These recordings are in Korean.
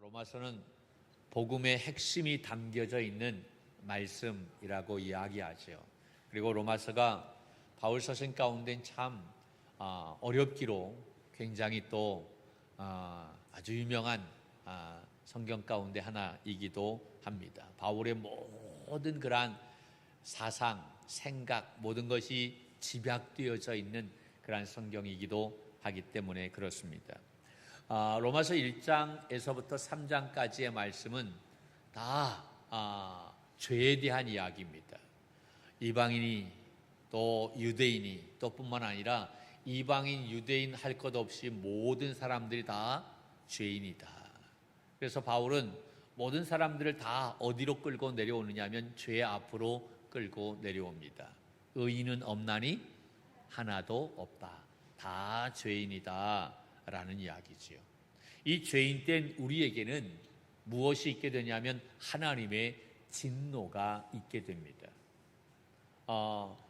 로마서는 복음의 핵심이 담겨져 있는 말씀이라고 이야기하죠. 그리고 로마서가 바울 서신 가운데 참 어렵기로 굉장히 또 아주 유명한 성경 가운데 하나이기도 합니다. 바울의 모든 그러한 사상, 생각, 모든 것이 집약되어져 있는 그러한 성경이기도 하기 때문에 그렇습니다. 로마서 1장에서부터 3장까지의 말씀은 다 죄에 대한 이야기입니다. 이방인이 또 유대인이 또 뿐만 아니라 이방인, 유대인 할 것 없이 모든 사람들이 다 죄인이다. 그래서 바울은 모든 사람들을 다 어디로 끌고 내려오느냐 하면 죄 앞으로 끌고 내려옵니다. 의인은 없나니 하나도 없다. 다 죄인이다 라는 이야기지요. 이 죄인된 우리에게는 무엇이 있게 되냐면 하나님의 진노가 있게 됩니다.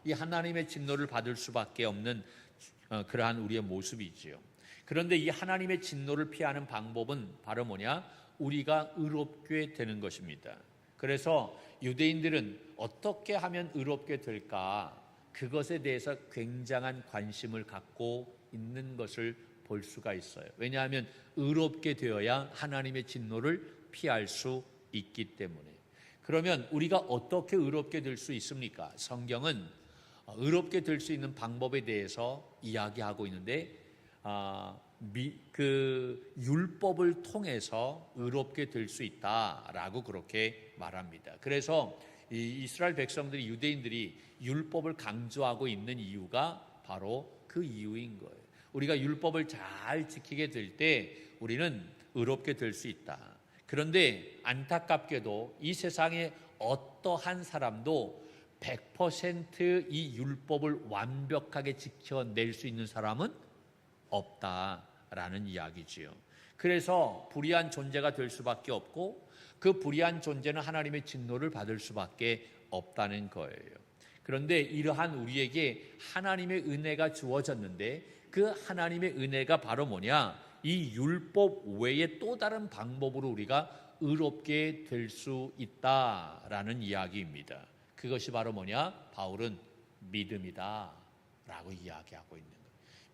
이 하나님의 진노를 받을 수밖에 없는 그러한 우리의 모습이지요. 그런데 이 하나님의 진노를 피하는 방법은 바로 뭐냐? 우리가 의롭게 되는 것입니다. 그래서 유대인들은 어떻게 하면 의롭게 될까? 그것에 대해서 굉장한 관심을 갖고 있는 것을 볼 수가 있어요. 왜냐하면 의롭게 되어야 하나님의 진노를 피할 수 있기 때문에. 그러면 우리가 어떻게 의롭게 될 수 있습니까? 성경은 의롭게 될 수 있는 방법에 대해서 이야기하고 있는데 그 율법을 통해서 의롭게 될 수 있다라고 그렇게 말합니다. 그래서 이 이스라엘 백성들이, 유대인들이 율법을 강조하고 있는 이유가 바로 그 이유인 거예요. 우리가 율법을 잘 지키게 될 때 우리는 의롭게 될 수 있다. 그런데 안타깝게도 이 세상에 어떠한 사람도 100% 이 율법을 완벽하게 지켜낼 수 있는 사람은 없다라는 이야기지요. 그래서 불의한 존재가 될 수밖에 없고 그 불의한 존재는 하나님의 진노를 받을 수밖에 없다는 거예요. 그런데 이러한 우리에게 하나님의 은혜가 주어졌는데 그 하나님의 은혜가 바로 뭐냐? 이 율법 외에 또 다른 방법으로 우리가 의롭게 될 수 있다라는 이야기입니다. 그것이 바로 뭐냐? 바울은 믿음이다 라고 이야기하고 있는 거예요.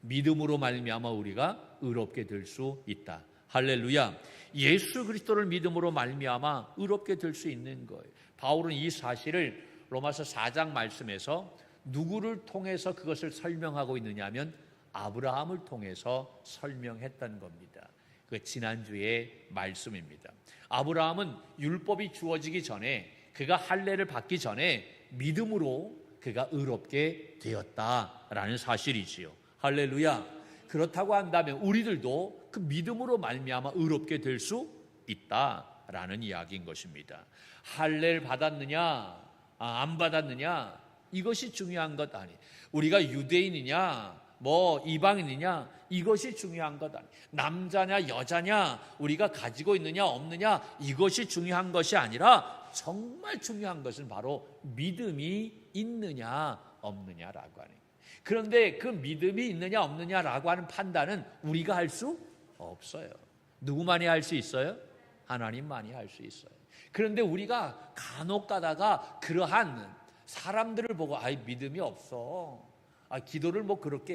믿음으로 말미암아 우리가 의롭게 될 수 있다. 할렐루야. 예수 그리스도를 믿음으로 말미암아 의롭게 될 수 있는 거예요. 바울은 이 사실을 로마서 4장 말씀에서 누구를 통해서 그것을 설명하고 있느냐 하면 아브라함을 통해서 설명했던 겁니다. 그 지난주의 말씀입니다. 아브라함은 율법이 주어지기 전에, 그가 할례를 받기 전에 믿음으로 그가 의롭게 되었다라는 사실이지요. 할렐루야. 그렇다고 한다면 우리들도 그 믿음으로 말미암아 의롭게 될 수 있다라는 이야기인 것입니다. 할례를 받았느냐 안 받았느냐 이것이 중요한 것 아니. 우리가 유대인이냐 이방인이냐 이것이 중요한 것 아니. 남자냐 여자냐 우리가 가지고 있느냐 없느냐 이것이 중요한 것이 아니라 정말 중요한 것은 바로 믿음이 있느냐 없느냐라고 하는. 그런데 그 믿음이 있느냐 없느냐라고 하는 판단은 우리가 할 수 없어요. 누구만이 할 수 있어요? 하나님만이 할 수 있어요. 그런데 우리가 간혹 가다가 그러한 사람들을 보고 믿음이 없어. 기도를 그렇게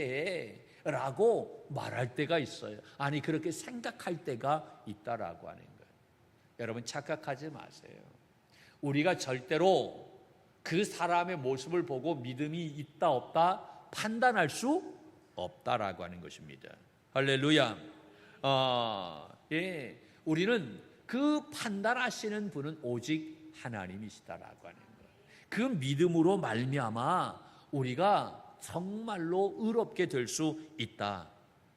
해 라고 말할 때가 있어요. 아니 그렇게 생각할 때가 있다라고 하는 거예요. 여러분 착각하지 마세요. 우리가 절대로 그 사람의 모습을 보고 믿음이 있다 없다 판단할 수 없다라고 하는 것입니다. 할렐루야. 우리는 그 판단하시는 분은 오직 하나님이시다라고 하는 거예요. 그 믿음으로 말미암아 우리가 정말로 의롭게 될 수 있다.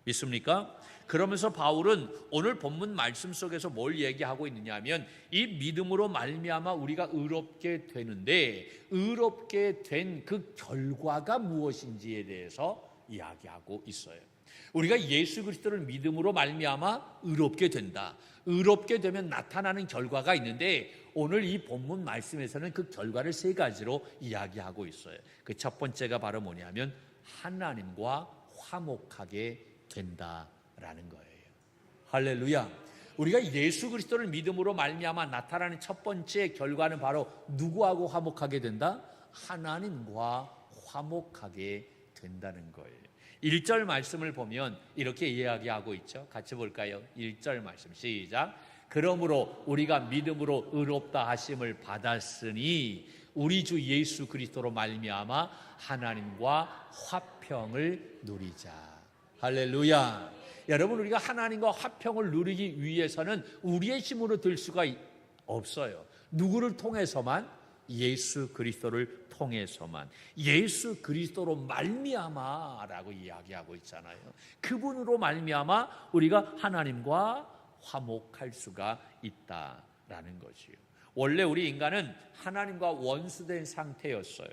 믿습니까? 그러면서 바울은 오늘 본문 말씀 속에서 뭘 얘기하고 있느냐 하면 이 믿음으로 말미암아 우리가 의롭게 되는데 의롭게 된 그 결과가 무엇인지에 대해서 이야기하고 있어요. 우리가 예수 그리스도를 믿음으로 말미암아 의롭게 된다. 의롭게 되면 나타나는 결과가 있는데 오늘 이 본문 말씀에서는 그 결과를 세 가지로 이야기하고 있어요. 그 첫 번째가 바로 뭐냐면 하나님과 화목하게 된다라는 거예요. 할렐루야. 우리가 예수 그리스도를 믿음으로 말미암아 나타나는 첫 번째 결과는 바로 누구하고 화목하게 된다? 하나님과 화목하게 된다는 거예요. 1절 말씀을 보면 이렇게 이야기하고 있죠. 같이 볼까요? 1절 말씀 시작. 그러므로 우리가 믿음으로 의롭다 하심을 받았으니 우리 주 예수 그리스도로 말미암아 하나님과 화평을 누리자. 할렐루야. 여러분, 우리가 하나님과 화평을 누리기 위해서는 우리의 힘으로 될 수가 없어요. 누구를 통해서만? 예수 그리스도를 통해서만. 예수 그리스도로 말미암아라고 이야기하고 있잖아요. 그분으로 말미암아 우리가 하나님과 화목할 수가 있다라는 것이요. 원래 우리 인간은 하나님과 원수된 상태였어요.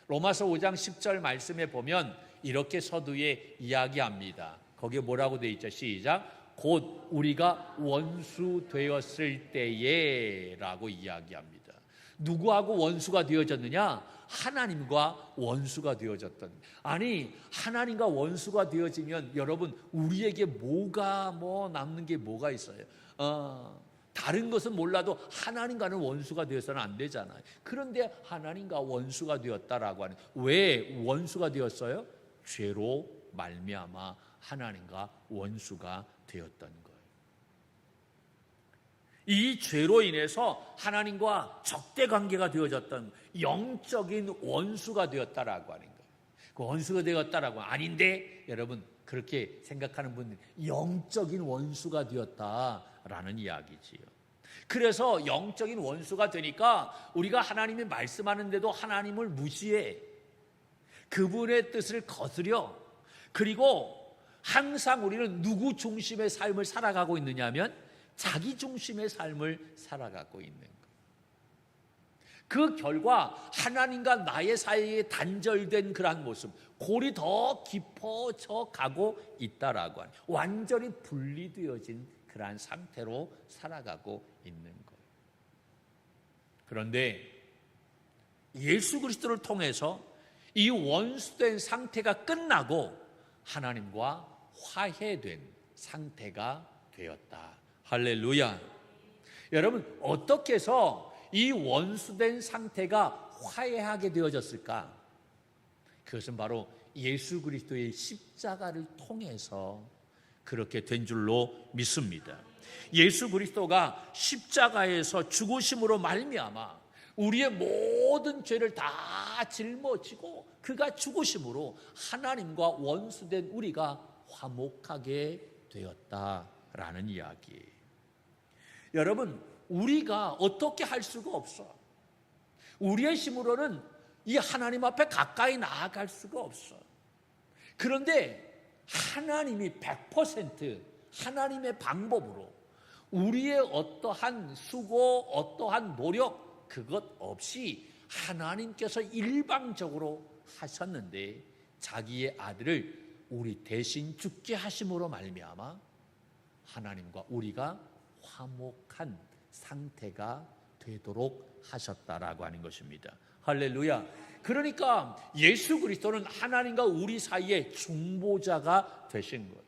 로마서 5장 10절 말씀에 보면 이렇게 서두에 이야기합니다. 거기에 뭐라고 되어 있죠? 시작. 곧 우리가 원수 되었을 때에 라고 이야기합니다. 누구하고 원수가 되어졌느냐? 하나님과 원수가 되어졌던. 아니, 하나님과 원수가 되어지면 여러분, 우리에게 뭐가 남는 게 뭐가 있어요? 다른 것은 몰라도 하나님과는 원수가 되어서는 안 되잖아요. 그런데 하나님과 원수가 되었다라고 하는. 왜 원수가 되었어요? 죄로 말미암아 하나님과 원수가 되었던 거예요. 이 죄로 인해서 하나님과 적대 관계가 되어졌던 영적인 원수가 되었다라고 하는 거예요. 그 원수가 되었다라고 아닌데 여러분 그렇게 생각하는 분들 영적인 원수가 되었다라는 이야기지요. 그래서 영적인 원수가 되니까 우리가 하나님이 말씀하는데도 하나님을 무시해. 그분의 뜻을 거스려. 그리고 항상 우리는 누구 중심의 삶을 살아가고 있느냐면 자기 중심의 삶을 살아가고 있는 거예요. 그 결과 하나님과 나의 사이에 단절된 그러한 모습, 골이 더 깊어져 가고 있다라고 하는, 완전히 분리되어진 그러한 상태로 살아가고 있는 거예요. 그런데 예수 그리스도를 통해서 이 원수된 상태가 끝나고 하나님과 화해된 상태가 되었다. 할렐루야. 여러분, 어떻게 해서 이 원수된 상태가 화해하게 되어졌을까? 그것은 바로 예수 그리스도의 십자가를 통해서 그렇게 된 줄로 믿습니다. 예수 그리스도가 십자가에서 죽으심으로 말미암아 우리의 모든 죄를 다 짊어지고 그가 죽으심으로 하나님과 원수된 우리가 화목하게 되었다라는 이야기예요. 여러분, 우리가 어떻게 할 수가 없어. 우리의 힘으로는 이 하나님 앞에 가까이 나아갈 수가 없어. 그런데 하나님이 100% 하나님의 방법으로 우리의 어떠한 수고, 어떠한 노력 그것 없이 하나님께서 일방적으로 하셨는데 자기의 아들을 우리 대신 죽게 하심으로 말미암아 하나님과 우리가 화목한 상태가 되도록 하셨다라고 하는 것입니다. 할렐루야. 그러니까 예수 그리스도는 하나님과 우리 사이의 중보자가 되신 거예요.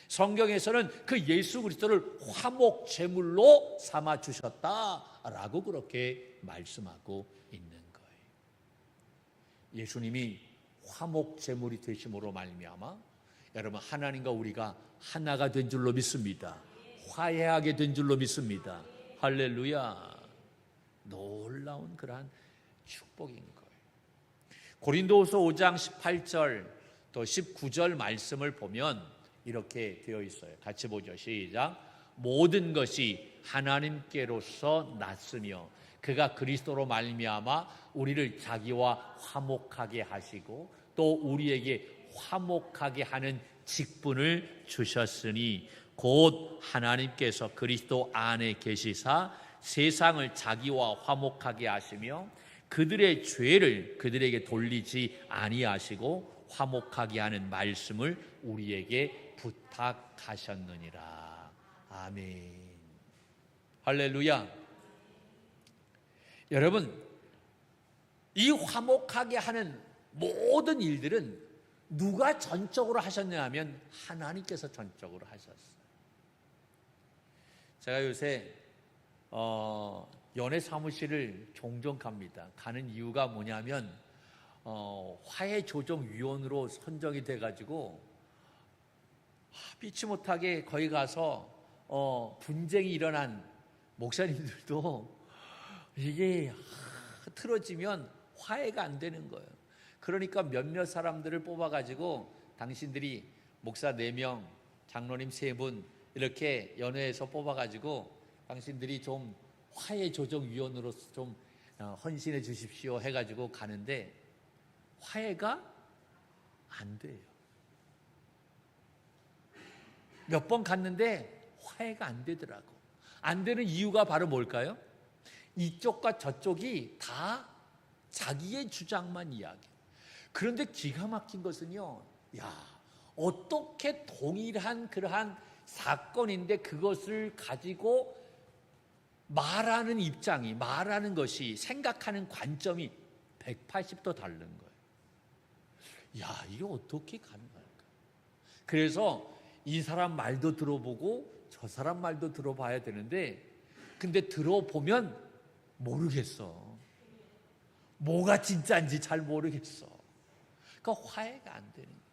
성경에서는 그 예수 그리스도를 화목 제물로 삼아 주셨다라고 그렇게 말씀하고 있는 거예요. 예수님이 화목 제물이 되심으로 말미암아 여러분 하나님과 우리가 하나가 된 줄로 믿습니다. 화해하게 된 줄로 믿습니다. 할렐루야. 놀라운 그러한 축복인 거예요. 고린도후서 5장 18절 또 19절 말씀을 보면 이렇게 되어 있어요. 같이 보죠. 시작. 모든 것이 하나님께로서 났으며 그가 그리스도로 말미암아 우리를 자기와 화목하게 하시고 또 우리에게 화목하게 하는 직분을 주셨으니 곧 하나님께서 그리스도 안에 계시사 세상을 자기와 화목하게 하시며 그들의 죄를 그들에게 돌리지 아니하시고 화목하게 하는 말씀을 우리에게 부탁하셨느니라. 아멘. 할렐루야. 여러분, 이 화목하게 하는 모든 일들은 누가 전적으로 하셨냐 하면 하나님께서 전적으로 하셨어요. 제가 요새 연애 사무실을 종종 갑니다. 가는 이유가 뭐냐면 화해조정위원으로 선정이 돼가지고 피치 못하게 거기 가서 분쟁이 일어난 목사님들도 이게 틀어지면 화해가 안 되는 거예요. 그러니까 몇몇 사람들을 뽑아가지고 당신들이 목사 4명, 장로님 3분 이렇게 연회에서 뽑아가지고 당신들이 좀 화해조정위원으로서 좀 헌신해 주십시오 해가지고 가는데 화해가 안 돼요. 몇 번 갔는데 화해가 안 되더라고. 안 되는 이유가 바로 뭘까요? 이쪽과 저쪽이 다 자기의 주장만 이야기. 그런데 기가 막힌 것은요, 어떻게 동일한 그러한 사건인데 그것을 가지고 말하는 입장이, 말하는 것이, 생각하는 관점이 180도 다른 거예요. 이게 어떻게 가능할까? 그래서 이 사람 말도 들어보고 저 사람 말도 들어봐야 되는데, 근데 들어보면 모르겠어. 뭐가 진짜인지 잘 모르겠어. 그러니까 화해가 안 되는 거예요.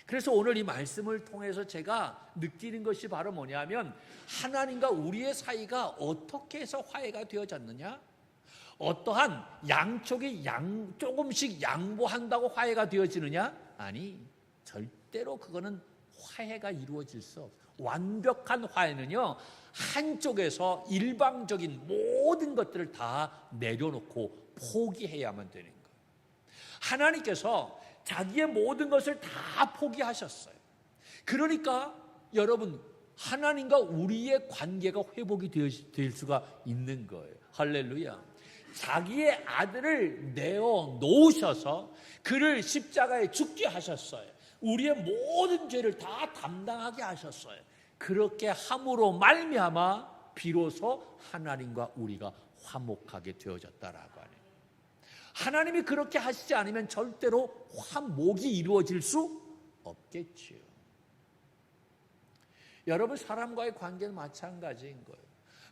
그래서 오늘 이 말씀을 통해서 제가 느끼는 것이 바로 뭐냐면, 하나님과 우리의 사이가 어떻게 해서 화해가 되어졌느냐? 어떠한 양쪽이 조금씩 양보한다고 화해가 되어지느냐? 아니, 절대로 그거는 화해가 이루어질 수 없어요. 완벽한 화해는요, 한쪽에서 일방적인 모든 것들을 다 내려놓고 포기해야만 되는 거예요. 하나님께서 자기의 모든 것을 다 포기하셨어요. 그러니까 여러분, 하나님과 우리의 관계가 회복이 될 수가 있는 거예요. 할렐루야. 자기의 아들을 내어 놓으셔서 그를 십자가에 죽게 하셨어요. 우리의 모든 죄를 다 담당하게 하셨어요. 그렇게 함으로 말미암아 비로소 하나님과 우리가 화목하게 되어졌다라고 하네요. 하나님이 그렇게 하시지 않으면 절대로 화목이 이루어질 수 없겠지요. 여러분, 사람과의 관계는 마찬가지인 거예요.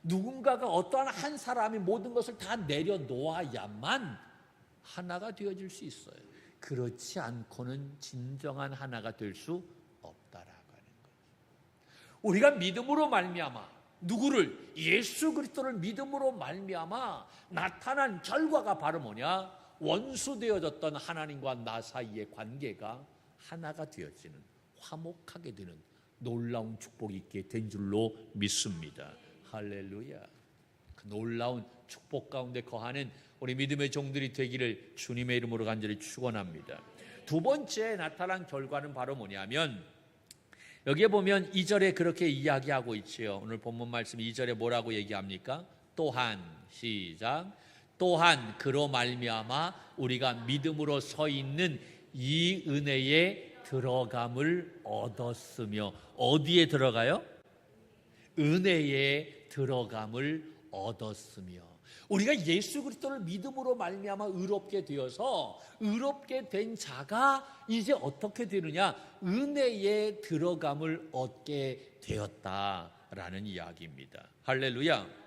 누군가가 어떠한 한 사람이 모든 것을 다 내려놓아야만 하나가 되어질 수 있어요. 그렇지 않고는 진정한 하나가 될 수 없다라고 하는 거예요. 우리가 믿음으로 말미암아 누구를? 예수 그리스도를 믿음으로 말미암아 나타난 결과가 바로 뭐냐? 원수되어졌던 하나님과 나 사이의 관계가 하나가 되어지는, 화목하게 되는 놀라운 축복이 있게 된 줄로 믿습니다. 할렐루야. 그 놀라운 축복 가운데 거하는 우리 믿음의 종들이 되기를 주님의 이름으로 간절히 축원합니다. 두 번째 나타난 결과는 바로 뭐냐면, 여기에 보면 2절에 그렇게 이야기하고 있지요. 오늘 본문 말씀 2절에 뭐라고 얘기합니까? 또한, 시작. 또한 그로 말미암아 우리가 믿음으로 서 있는 이 은혜에 들어감을 얻었으며. 어디에 들어가요? 은혜에 들어감을 얻었으며. 우리가 예수 그리스도를 믿음으로 말미암아 의롭게 되어서 의롭게 된 자가 이제 어떻게 되느냐? 은혜에 들어감을 얻게 되었다라는 이야기입니다. 할렐루야.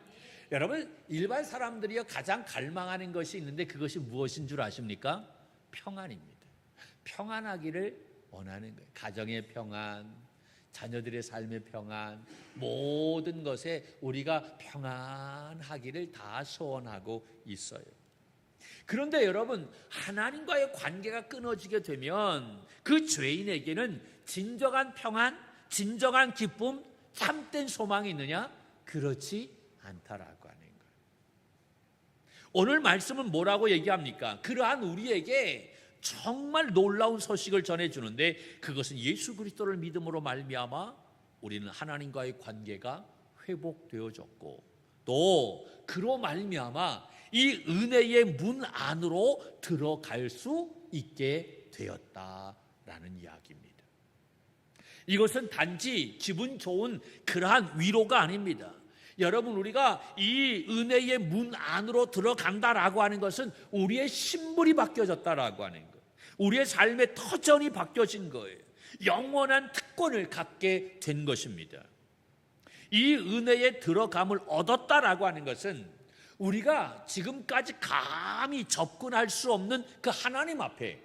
여러분, 일반 사람들이 가장 갈망하는 것이 있는데 그것이 무엇인 줄 아십니까? 평안입니다. 평안하기를 원하는 거예요. 가정의 평안, 자녀들의 삶의 평안, 모든 것에 우리가 평안하기를 다 소원하고 있어요. 그런데 여러분, 하나님과의 관계가 끊어지게 되면 그 죄인에게는 진정한 평안, 진정한 기쁨, 참된 소망이 있느냐? 그렇지 않다라고 하는 거예요. 오늘 말씀은 뭐라고 얘기합니까? 그러한 우리에게 정말 놀라운 소식을 전해주는데, 그것은 예수 그리스도를 믿음으로 말미암아 우리는 하나님과의 관계가 회복되어졌고, 또 그로 말미암아 이 은혜의 문 안으로 들어갈 수 있게 되었다라는 이야기입니다. 이것은 단지 기분 좋은 그러한 위로가 아닙니다. 여러분, 우리가 이 은혜의 문 안으로 들어간다라고 하는 것은 우리의 신분이 바뀌어졌다라고 하는 거예요. 우리의 삶의 터전이 바뀌어진 거예요. 영원한 특권을 갖게 된 것입니다. 이 은혜에 들어감을 얻었다라고 하는 것은 우리가 지금까지 감히 접근할 수 없는 그 하나님 앞에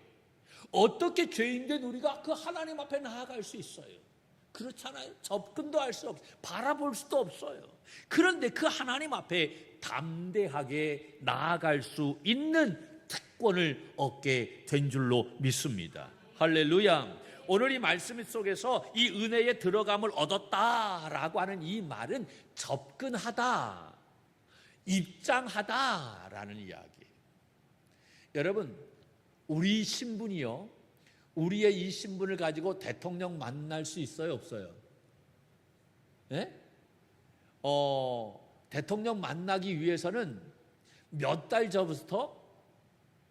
어떻게 죄인된 우리가 그 하나님 앞에 나아갈 수 있어요? 그렇잖아요. 접근도 할 수 없어요. 바라볼 수도 없어요. 그런데 그 하나님 앞에 담대하게 나아갈 수 있는 특권을 얻게 된 줄로 믿습니다. 할렐루야. 오늘 이 말씀 속에서 이 은혜에 들어감을 얻었다라고 하는 이 말은 접근하다, 입장하다라는 이야기예요. 여러분, 우리 신분이요, 우리의 이 신분을 가지고 대통령 만날 수 있어요, 없어요? 예? 대통령 만나기 위해서는 몇 달 전부터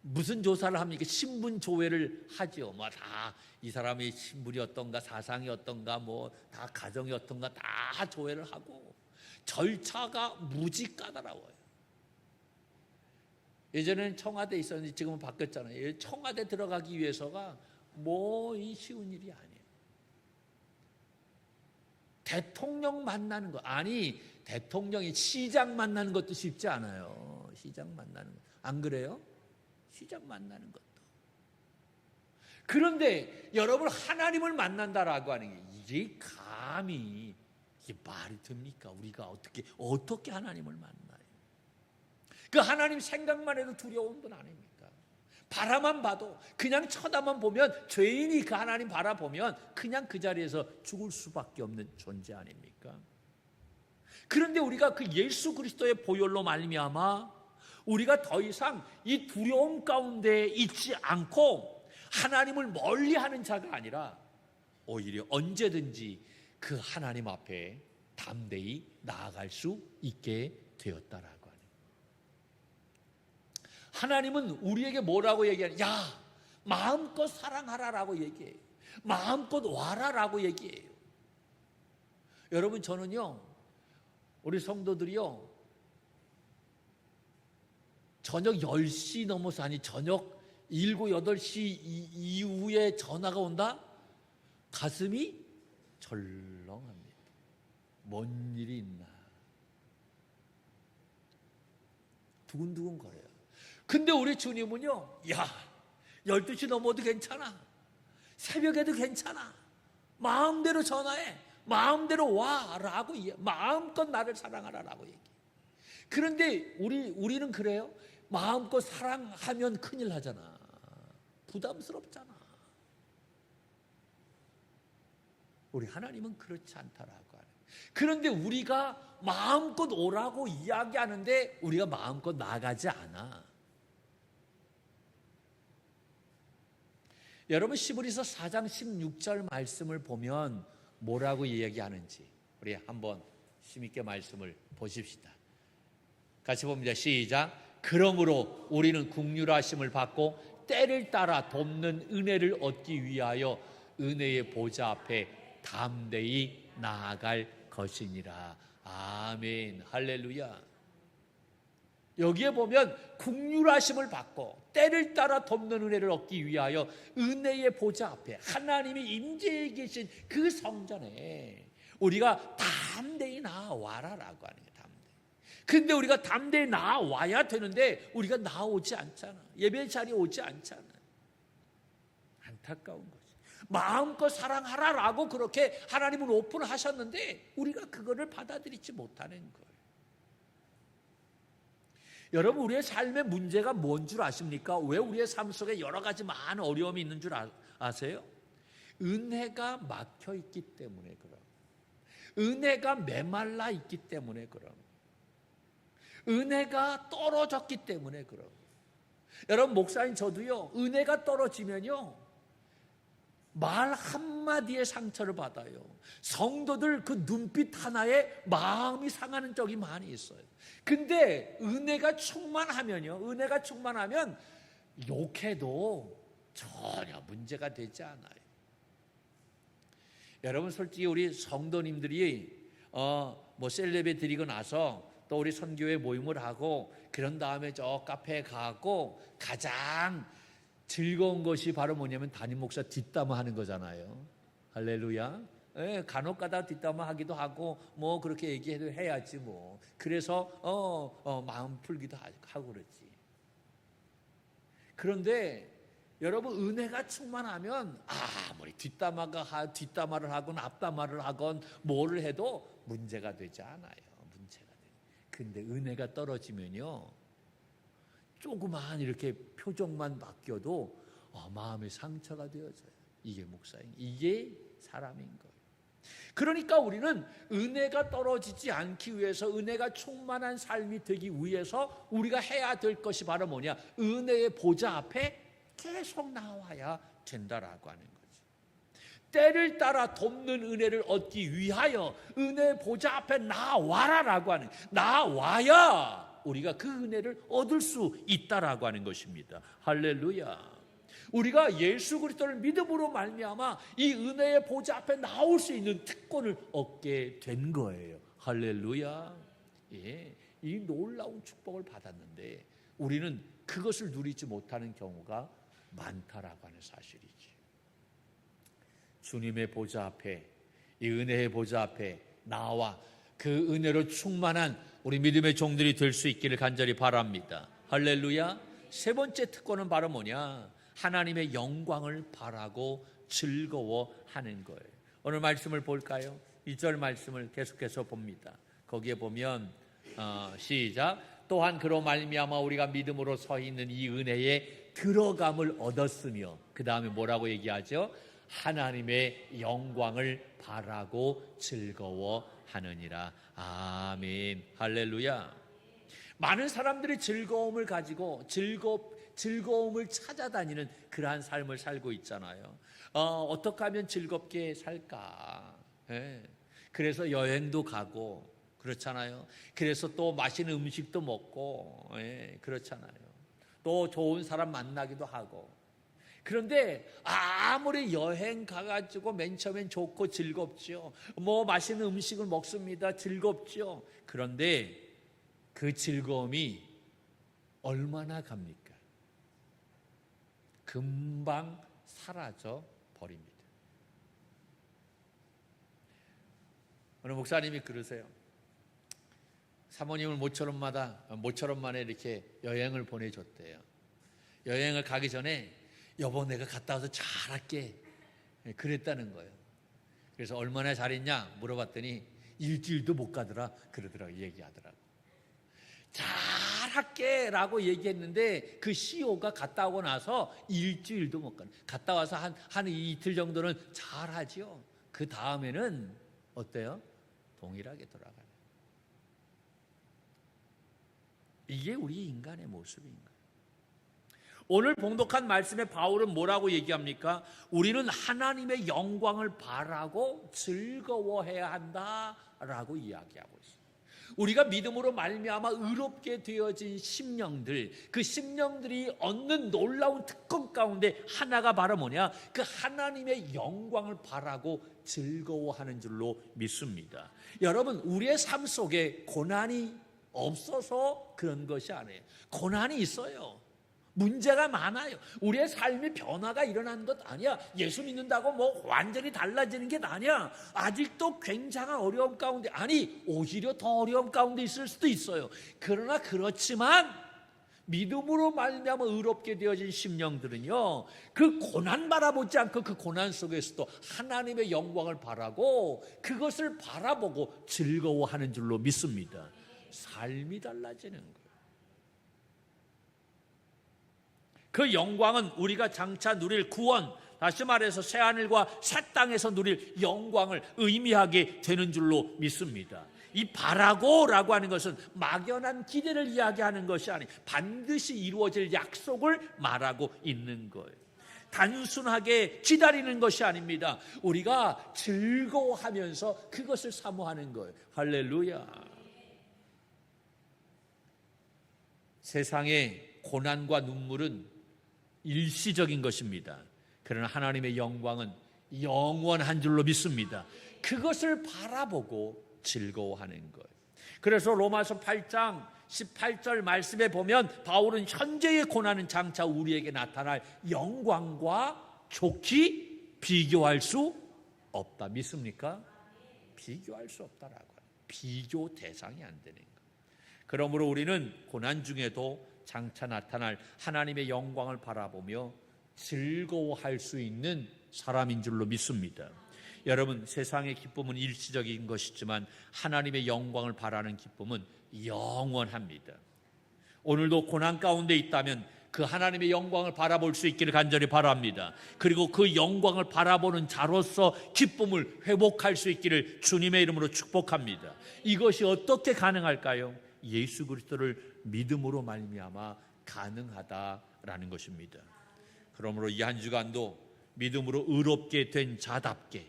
무슨 조사를 합니까? 신분 조회를 하죠. 뭐 다 이 사람의 신분이 어떤가, 사상이 어떤가, 뭐 다 가정이 어떤가 다 조회를 하고 절차가 무지 까다로워요. 예전에는 청와대에 있었는데 지금은 바뀌었잖아요. 청와대 들어가기 위해서가 뭐 이 쉬운 일이 아니에요. 대통령 만나는 거, 아니 대통령이 시장 만나는 것도 쉽지 않아요. 시장 만나는 거. 안 그래요? 시장 만나는 것도. 그런데 여러분, 하나님을 만난다라고 하는 게 이게 감히 이게 말이 됩니까? 우리가 어떻게 하나님을 만나요? 그 하나님 생각만 해도 두려운 분 아닙니까? 바라만 봐도, 그냥 쳐다만 보면, 죄인이 그 하나님 바라보면 그냥 그 자리에서 죽을 수밖에 없는 존재 아닙니까? 그런데 우리가 그 예수 그리스도의 보혈로 말미암아 우리가 더 이상 이 두려움 가운데 있지 않고 하나님을 멀리하는 자가 아니라 오히려 언제든지 그 하나님 앞에 담대히 나아갈 수 있게 되었다라고 하는. 하나님은 우리에게 뭐라고 얘기하냐? 야, 마음껏 사랑하라라고 얘기해요. 마음껏 와라라고 얘기해요. 여러분, 저는요, 우리 성도들이요, 저녁 10시 넘어서, 아니 저녁 7, 8시 이후에 전화가 온다? 가슴이 절렁합니다. 뭔 일이 있나? 두근두근 거려요. 근데 우리 주님은요, 야, 12시 넘어도 괜찮아. 새벽에도 괜찮아. 마음대로 전화해. 마음대로 와라고, 마음껏 나를 사랑하라라고 얘기해. 그런데 우리는 그래요? 마음껏 사랑하면 큰일 나잖아. 부담스럽잖아. 우리 하나님은 그렇지 않다라고 하는. 그런데 우리가 마음껏 오라고 이야기하는데 우리가 마음껏 나가지 않아. 여러분, 시브리서 4장 16절 말씀을 보면 뭐라고 이야기하는지 우리 한번 힘있게 말씀을 보십시다. 같이 봅니다. 시작. 그러므로 우리는 긍휼하심을 받고 때를 따라 돕는 은혜를 얻기 위하여 은혜의 보좌 앞에 담대히 나아갈 것이니라. 아멘. 할렐루야. 여기에 보면 긍휼하심을 받고 때를 따라 돕는 은혜를 얻기 위하여 은혜의 보좌 앞에 하나님이 임재해 계신 그 성전에 우리가 담대히 나와라라고 하는 거예요. 근데 우리가 담대히 나와야 되는데 우리가 나오지 않잖아. 예배 자리에 오지 않잖아. 안타까운 거지. 마음껏 사랑하라라고 그렇게 하나님은 오픈하셨는데 우리가 그거를 받아들이지 못하는 거예요. 여러분, 우리의 삶의 문제가 뭔 줄 아십니까? 왜 우리의 삶 속에 여러 가지 많은 어려움이 있는 줄 아세요? 은혜가 막혀 있기 때문에 그럼. 은혜가 메말라 있기 때문에 그럼. 은혜가 떨어졌기 때문에 그럼. 여러분, 목사님 저도요, 은혜가 떨어지면요 말 한마디에 상처를 받아요. 성도들 그 눈빛 하나에 마음이 상하는 적이 많이 있어요. 근데 은혜가 충만하면요, 은혜가 충만하면 욕해도 전혀 문제가 되지 않아요. 여러분, 솔직히 우리 성도님들이 뭐 셀레브에 드리고 나서 또 우리 선교회 모임을 하고 그런 다음에 저 카페에 가고 가장 즐거운 것이 바로 뭐냐면 담임 목사 뒷담화 하는 거잖아요. 할렐루야. 간혹 가다 뒷담화 하기도 하고 뭐 그렇게 얘기해도 해야지 뭐. 그래서 마음 풀기도 하고 그렇지. 그런데 여러분, 은혜가 충만하면 아무리 뒷담화를 하건 앞담화를 하건 뭐를 해도 문제가 되지 않아요. 근데 은혜가 떨어지면요, 조그만 이렇게 표정만 바뀌어도 마음의 상처가 되어져요. 이게 목사인, 이게 사람인 거예요. 그러니까 우리는 은혜가 떨어지지 않기 위해서, 은혜가 충만한 삶이 되기 위해서 우리가 해야 될 것이 바로 뭐냐? 은혜의 보좌 앞에 계속 나와야 된다라고 하는 거지. 때를 따라 돕는 은혜를 얻기 위하여 은혜의 보좌 앞에 나와라라고 하는, 나와야 우리가 그 은혜를 얻을 수 있다라고 하는 것입니다. 할렐루야. 우리가 예수 그리스도를 믿음으로 말미암아 이 은혜의 보좌 앞에 나올 수 있는 특권을 얻게 된 거예요. 할렐루야. 예, 이 놀라운 축복을 받았는데 우리는 그것을 누리지 못하는 경우가 많다라고 하는 사실이지. 주님의 보좌 앞에, 이 은혜의 보좌 앞에 나와 그 은혜로 충만한 우리 믿음의 종들이 될 수 있기를 간절히 바랍니다. 할렐루야. 세 번째 특권은 바로 뭐냐? 하나님의 영광을 바라고 즐거워하는 거예요. 오늘 말씀을 볼까요? 2절 말씀을 계속해서 봅니다. 거기에 보면 시작. 또한 그로 말미암아 우리가 믿음으로 서 있는 이 은혜에 들어감을 얻었으며, 그 다음에 뭐라고 얘기하죠? 하나님의 영광을 바라고 즐거워하느니라. 아멘. 할렐루야. 많은 사람들이 즐거움을 가지고 즐거움을 찾아다니는 그러한 삶을 살고 있잖아요. 어떻게 하면 즐겁게 살까? 그래서 여행도 가고 그렇잖아요. 그래서 또 맛있는 음식도 먹고 그렇잖아요. 또 좋은 사람 만나기도 하고. 그런데 아무리 여행 가가지고 맨 처음엔 좋고 즐겁죠. 뭐 맛있는 음식을 먹습니다. 즐겁죠. 그런데 그 즐거움이 얼마나 갑니까? 금방 사라져 버립니다. 어느 목사님이 그러세요. 사모님을 모처럼 만에 이렇게 여행을 보내줬대요. 여행을 가기 전에 여보 내가 갔다 와서 잘할게 그랬다는 거예요. 그래서 얼마나 잘했냐 물어봤더니 일주일도 못 가더라 그러더라고요. 얘기하더라고. 잘할게 라고 얘기했는데 그 CEO가 갔다 오고 나서 일주일도 못 가요. 갔다 와서 한 이틀 정도는 잘하죠. 그 다음에는 어때요? 동일하게 돌아가요. 이게 우리 인간의 모습인 거예요. 오늘 봉독한 말씀에 바울은 뭐라고 얘기합니까? 우리는 하나님의 영광을 바라고 즐거워해야 한다라고 이야기하고 있어요. 우리가 믿음으로 말미암아 의롭게 되어진 심령들, 그 심령들이 얻는 놀라운 특권 가운데 하나가 바로 뭐냐? 그 하나님의 영광을 바라고 즐거워하는 줄로 믿습니다. 여러분, 우리의 삶 속에 고난이 없어서 그런 것이 아니에요. 고난이 있어요. 문제가 많아요. 우리의 삶의 변화가 일어나는 것 아니야. 예수 믿는다고 뭐 완전히 달라지는 게 아니야. 아직도 굉장한 어려움 가운데, 아니 오히려 더 어려움 가운데 있을 수도 있어요. 그러나 그렇지만 믿음으로 말미암아 의롭게 되어진 심령들은요, 그 고난 바라보지 않고 그 고난 속에서도 하나님의 영광을 바라고 그것을 바라보고 즐거워하는 줄로 믿습니다. 삶이 달라지는 거예요. 그 영광은 우리가 장차 누릴 구원, 다시 말해서 새하늘과 새 땅에서 누릴 영광을 의미하게 되는 줄로 믿습니다. 이 바라고라고 하는 것은 막연한 기대를 이야기하는 것이 아니, 반드시 이루어질 약속을 말하고 있는 거예요. 단순하게 기다리는 것이 아닙니다. 우리가 즐거워하면서 그것을 사모하는 거예요. 할렐루야. 세상의 고난과 눈물은 일시적인 것입니다. 그러나 하나님의 영광은 영원한 줄로 믿습니다. 그것을 바라보고 즐거워하는 거예요. 그래서 로마서 8장 18절 말씀에 보면 바울은 현재의 고난은 장차 우리에게 나타날 영광과 좋게 비교할 수 없다. 믿습니까? 비교할 수 없다라고요. 비교 대상이 안 되는 것. 그러므로 우리는 고난 중에도 장차 나타날 하나님의 영광을 바라보며 즐거워할 수 있는 사람인 줄로 믿습니다. 여러분, 세상의 기쁨은 일시적인 것이지만 하나님의 영광을 바라는 기쁨은 영원합니다. 오늘도 고난 가운데 있다면 그 하나님의 영광을 바라볼 수 있기를 간절히 바랍니다. 그리고 그 영광을 바라보는 자로서 기쁨을 회복할 수 있기를 주님의 이름으로 축복합니다. 이것이 어떻게 가능할까요? 예수 그리스도를 믿음으로 말미암아 가능하다라는 것입니다. 그러므로 이 한 주간도 믿음으로 의롭게 된 자답게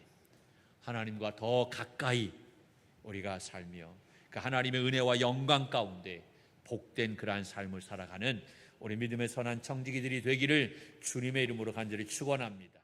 하나님과 더 가까이 우리가 살며 그 하나님의 은혜와 영광 가운데 복된 그러한 삶을 살아가는 우리 믿음의 선한 청지기들이 되기를 주님의 이름으로 간절히 축원합니다.